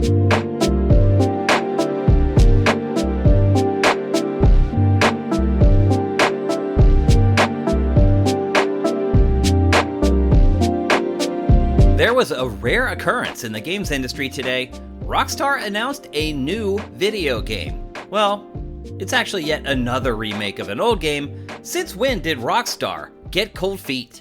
There was a rare occurrence in the games industry today. Rockstar announced a new video game. Well, it's actually yet another remake of an old game. Since when did Rockstar get cold feet?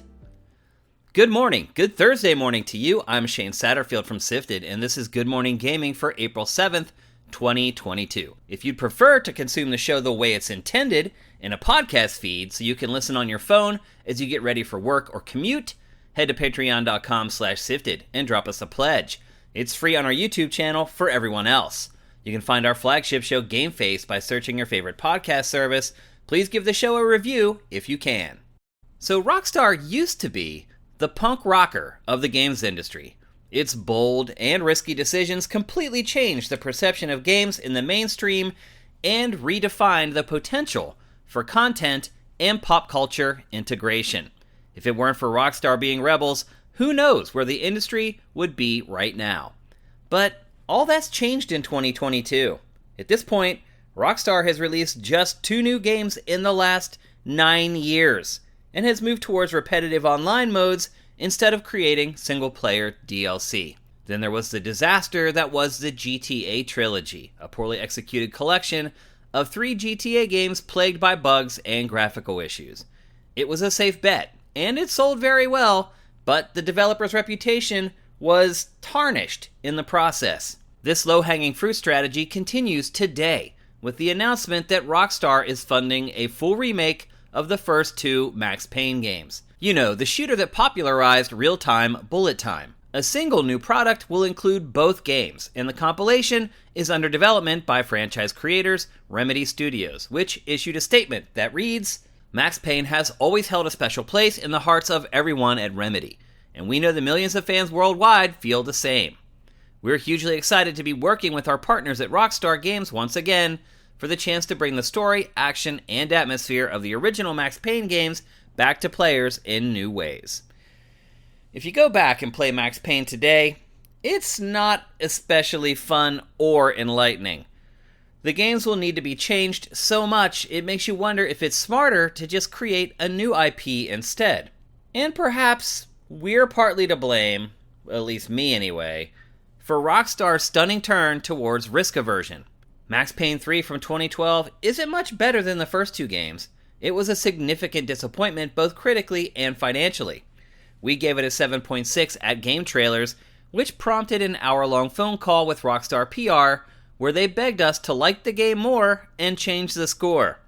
Good morning, good Thursday morning to you. I'm Shane Satterfield from Sifted, and this is Good Morning Gaming for April 7th, 2022. If you'd prefer to consume the show the way it's intended, in a podcast feed so you can listen on your phone as you get ready for work or commute, head to patreon.com/sifted and drop us a pledge. It's free on our YouTube channel for everyone else. You can find our flagship show Game Face by searching your favorite podcast service. Please give the show a review if you can. So Rockstar used to be the punk rocker of the games industry. Its bold and risky decisions completely changed the perception of games in the mainstream and redefined the potential for content and pop culture integration. If it weren't for Rockstar being rebels, who knows where the industry would be right now. But all that's changed in 2022. At this point, Rockstar has released just 2 new games in the last 9 years, and has moved towards repetitive online modes instead of creating single-player DLC. Then there was the disaster that was the GTA trilogy, a poorly executed collection of 3 GTA games plagued by bugs and graphical issues. It was a safe bet, and it sold very well, but the developer's reputation was tarnished in the process. This low-hanging fruit strategy continues today, with the announcement that Rockstar is funding a full remake of the first 2 Max Payne games. You know, the shooter that popularized real-time bullet time. A single new product will include both games, and the compilation is under development by franchise creators Remedy Studios, which issued a statement that reads, "Max Payne has always held a special place in the hearts of everyone at Remedy, and we know the millions of fans worldwide feel the same. We're hugely excited to be working with our partners at Rockstar Games once again for the chance to bring the story, action, and atmosphere of the original Max Payne games back to players in new ways." If you go back and play Max Payne today, it's not especially fun or enlightening. The games will need to be changed so much, it makes you wonder if it's smarter to just create a new IP instead. And perhaps we're partly to blame, at least me anyway, for Rockstar's stunning turn towards risk aversion. Max Payne 3 from 2012 isn't much better than the first 2 games. It was a significant disappointment both critically and financially. We gave it a 7.6 at Game Trailers, which prompted an hour-long phone call with Rockstar PR, where they begged us to like the game more and change the score.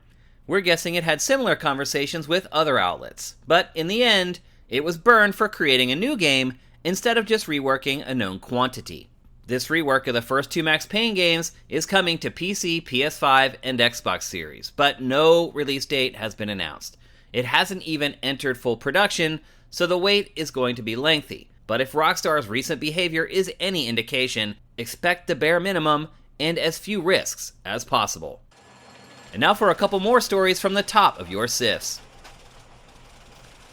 We're guessing it had similar conversations with other outlets, but in the end, it was burned for creating a new game instead of just reworking a known quantity. This rework of the first 2 Max Payne games is coming to PC, PS5, and Xbox Series, but no release date has been announced. It hasn't even entered full production, so the wait is going to be lengthy. But if Rockstar's recent behavior is any indication, expect the bare minimum and as few risks as possible. And now for a couple more stories from the top of your sifts.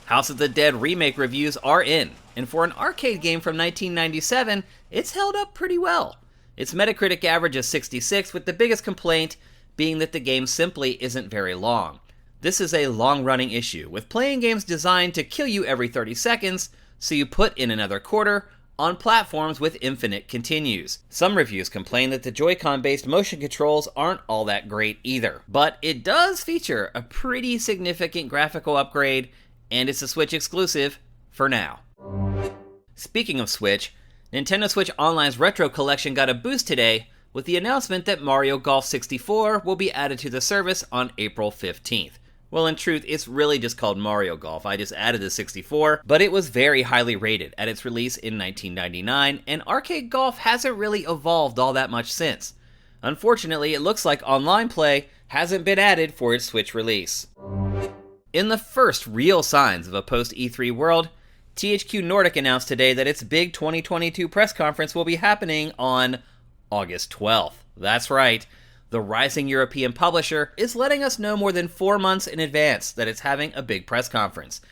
House of the Dead remake reviews are in, and for an arcade game from 1997, it's held up pretty well. Its Metacritic average is 66, with the biggest complaint being that the game simply isn't very long. This is a long-running issue, with playing games designed to kill you every 30 seconds, so you put in another quarter, on platforms with infinite continues. Some reviews complain that the Joy-Con-based motion controls aren't all that great either, but it does feature a pretty significant graphical upgrade, and it's a Switch exclusive for now. Speaking of Switch, Nintendo Switch Online's Retro Collection got a boost today with the announcement that Mario Golf 64 will be added to the service on April 15th. Well, in truth, it's really just called Mario Golf. I just added the 64, but it was very highly rated at its release in 1999, and arcade golf hasn't really evolved all that much since. Unfortunately, it looks like online play hasn't been added for its Switch release. In the first real signs of a post-E3 world, THQ Nordic announced today that its big 2022 press conference will be happening on August 12th. That's right. The rising European publisher is letting us know more than 4 months in advance that it's having a big press conference.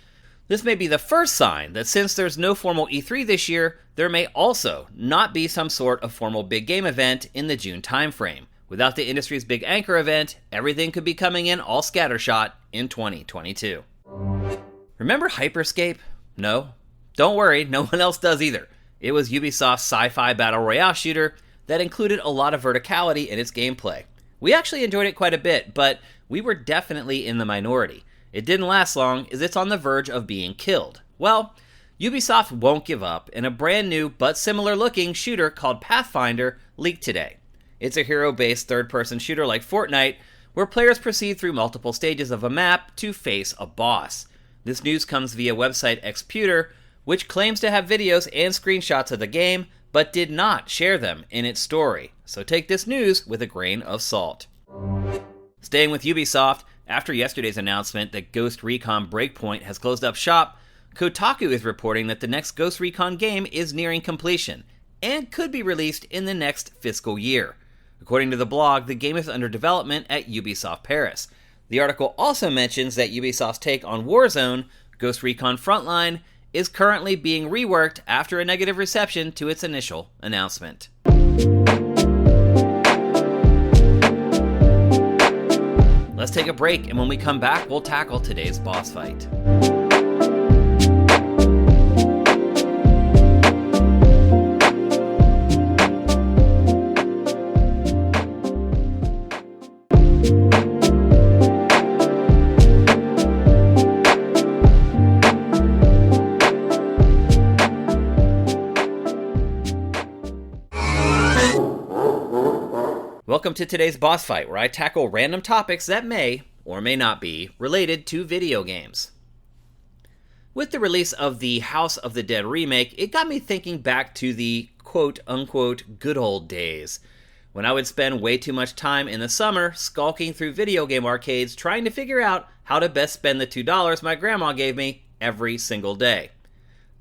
This may be the first sign that since there's no formal E3 this year, there may also not be some sort of formal big game event in the June timeframe. Without the industry's big anchor event, everything could be coming in all scattershot in 2022. Remember Hyperscape? No? Don't worry, no one else does either. It was Ubisoft's sci-fi battle royale shooter that included a lot of verticality in its gameplay. We actually enjoyed it quite a bit, but we were definitely in the minority. It didn't last long, as it's on the verge of being killed. Well, Ubisoft won't give up, and a brand new but similar looking shooter called Pathfinder leaked today. It's a hero-based third-person shooter like Fortnite, where players proceed through multiple stages of a map to face a boss. This news comes via website Xputer, which claims to have videos and screenshots of the game, but did not share them in its story. So take this news with a grain of salt. Staying with Ubisoft, after yesterday's announcement that Ghost Recon Breakpoint has closed up shop, Kotaku is reporting that the next Ghost Recon game is nearing completion, and could be released in the next fiscal year. According to the blog, the game is under development at Ubisoft Paris. The article also mentions that Ubisoft's take on Warzone, Ghost Recon Frontline, is currently being reworked after a negative reception to its initial announcement. Let's take a break, and when we come back, we'll tackle today's boss fight. Welcome to today's boss fight, where I tackle random topics that may, or may not be, related to video games. With the release of the House of the Dead remake, it got me thinking back to the quote-unquote good old days, when I would spend way too much time in the summer skulking through video game arcades trying to figure out how to best spend the $2 my grandma gave me every single day.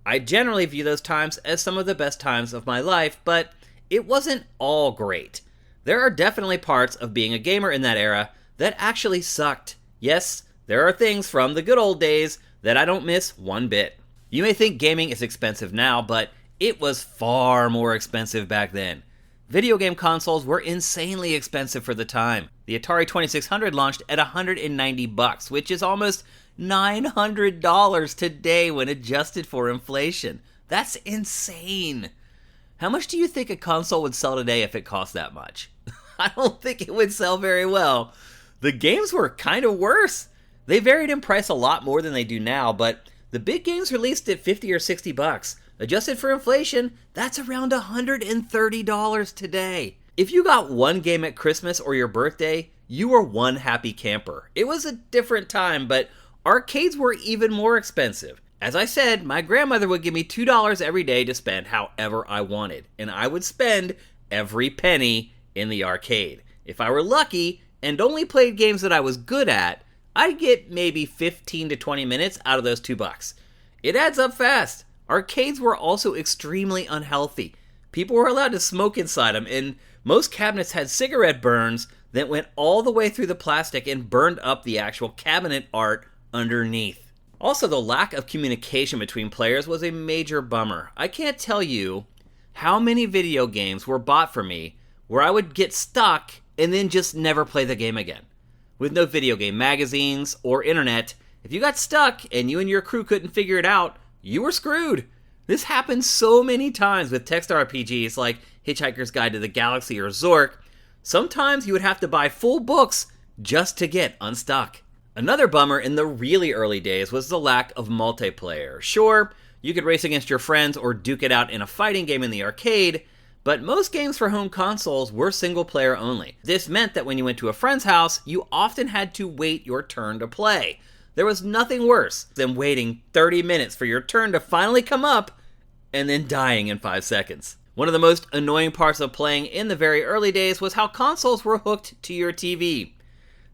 I generally view those times as some of the best times of my life, but it wasn't all great. There are definitely parts of being a gamer in that era that actually sucked. Yes, there are things from the good old days that I don't miss one bit. You may think gaming is expensive now, but it was far more expensive back then. Video game consoles were insanely expensive for the time. The Atari 2600 launched at $190, which is almost $900 today when adjusted for inflation. That's insane. How much do you think a console would sell today if it cost that much? I don't think it would sell very well. The games were kind of worse. They varied in price a lot more than they do now, but the big games released at $50 or $60. Adjusted for inflation, that's around $130 today. If you got one game at Christmas or your birthday, you were one happy camper. It was a different time, but arcades were even more expensive. As I said, my grandmother would give me $2 every day to spend however I wanted, and I would spend every penny in the arcade. If I were lucky and only played games that I was good at, I'd get maybe 15 to 20 minutes out of those $2. It adds up fast. Arcades were also extremely unhealthy. People were allowed to smoke inside them, and most cabinets had cigarette burns that went all the way through the plastic and burned up the actual cabinet art underneath. Also, the lack of communication between players was a major bummer. I can't tell you how many video games were bought for me where I would get stuck and then just never play the game again. With no video game magazines or internet, if you got stuck and you and your crew couldn't figure it out, you were screwed. This happened so many times with text RPGs like Hitchhiker's Guide to the Galaxy or Zork. Sometimes you would have to buy full books just to get unstuck. Another bummer in the really early days was the lack of multiplayer. Sure, you could race against your friends or duke it out in a fighting game in the arcade, but most games for home consoles were single player only. This meant that when you went to a friend's house, you often had to wait your turn to play. There was nothing worse than waiting 30 minutes for your turn to finally come up and then dying in 5 seconds. One of the most annoying parts of playing in the very early days was how consoles were hooked to your TV.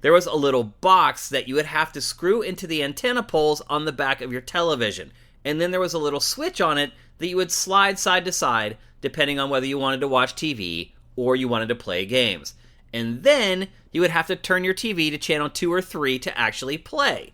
There was a little box that you would have to screw into the antenna poles on the back of your television, and then there was a little switch on it that you would slide side to side depending on whether you wanted to watch TV or you wanted to play games. And then you would have to turn your TV to channel 2 or 3 to actually play.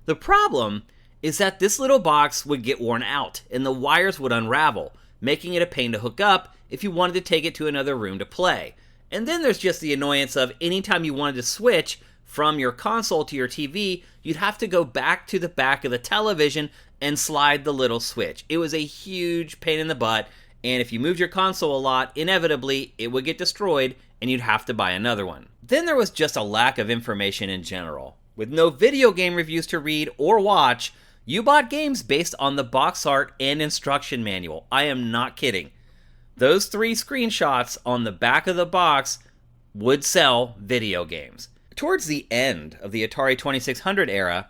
The problem is that this little box would get worn out and the wires would unravel, making it a pain to hook up if you wanted to take it to another room to play. And then there's just the annoyance of anytime you wanted to switch from your console to your TV, you'd have to go back to the back of the television and slide the little switch. It was a huge pain in the butt, and if you moved your console a lot, inevitably it would get destroyed and you'd have to buy another one. Then there was just a lack of information in general. With no video game reviews to read or watch, you bought games based on the box art and instruction manual. I am not kidding. Those 3 screenshots on the back of the box would sell video games. Towards the end of the Atari 2600 era,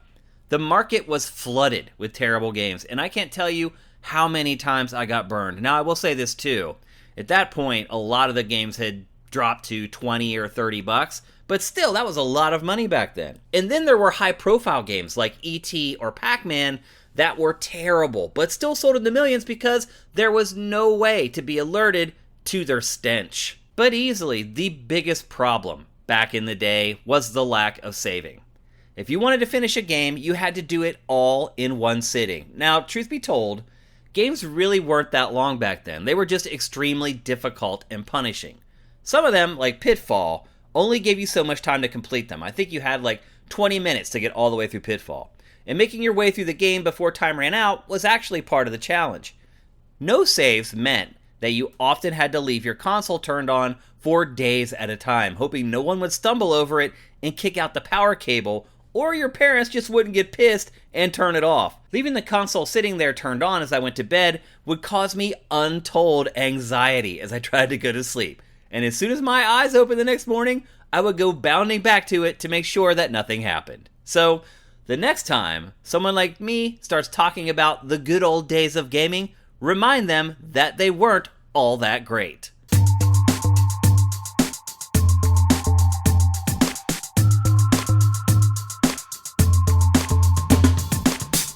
the market was flooded with terrible games, and I can't tell you how many times I got burned. Now, I will say this too. At that point, a lot of the games had dropped to 20 or 30 bucks, but still, that was a lot of money back then. And then there were high-profile games like E.T. or Pac-Man that were terrible, but still sold in the millions because there was no way to be alerted to their stench. But easily, the biggest problem back in the day was the lack of saving. If you wanted to finish a game, you had to do it all in one sitting. Now, truth be told, games really weren't that long back then. They were just extremely difficult and punishing. Some of them, like Pitfall, only gave you so much time to complete them. I think you had like 20 minutes to get all the way through Pitfall. And making your way through the game before time ran out was actually part of the challenge. No saves meant that you often had to leave your console turned on for days at a time, hoping no one would stumble over it and kick out the power cable, or your parents just wouldn't get pissed and turn it off. Leaving the console sitting there turned on as I went to bed would cause me untold anxiety as I tried to go to sleep. And as soon as my eyes opened the next morning, I would go bounding back to it to make sure that nothing happened. So, the next time someone like me starts talking about the good old days of gaming, remind them that they weren't all that great.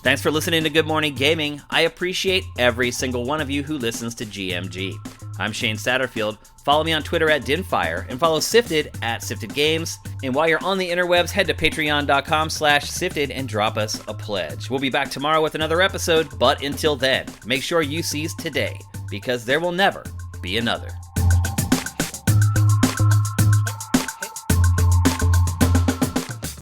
Thanks for listening to Good Morning Gaming. I appreciate every single one of you who listens to GMG. I'm Shane Satterfield. Follow me on Twitter at Dinfire and follow Sifted at Sifted Games. And while you're on the interwebs, head to patreon.com/Sifted and drop us a pledge. We'll be back tomorrow with another episode, but until then, make sure you seize today, because there will never be another.